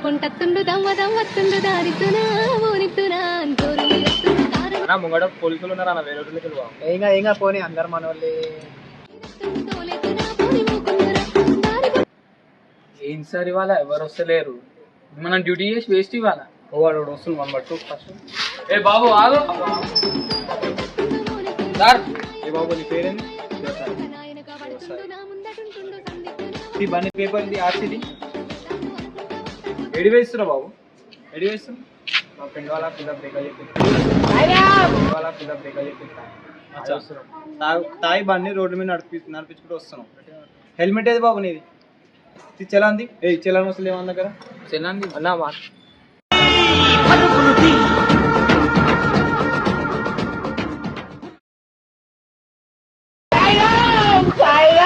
కొంటత్తుండు దమ్మ దమ్మత్తుండు దారితునా ఊరితునా జోరు మీరత్తుండు అన్న ముంగడ పోలీసులు ఉన్నారు అన్న వేరే రోజులకి వెళ్ళిపో. ఏంగా పోనీ అందరు మన వాళ్ళే. తోలేతునా పోని మూకుందురా దారి ఏం సార్ ఇవాళ ఎవరు వస్తలేరు, మనం డ్యూటీ చేసి వేస్ట్ ఇవాళ. ఓ వాడు వస్తుంది మనం పట్టు ఫస్ట్. ఏ బాబు ఆగు సార్. ఏ బాబు నీ పేరేంది? నాయనక పడుతుండు నా ముందటుంటుండు సందిక్కునా ఈ బండి పేపర్ ఇది ఆర్సీది ఎడి వేస్తున్నా బాబు, ఎడి వేస్తున్నా. మా ఫ్రెండ్ వాళ్ళ పిల్ల బ్రేక్ తాయి బండి రోడ్డు మీద నడిపించుకుంటూ వస్తున్నాం. హెల్మెట్ ఏది బాబు నీది? చలాంది ఏ చలాన్ వస్తుంది ఏమన్నా దగ్గర చలాంది అన్నా మా సాయిరామ్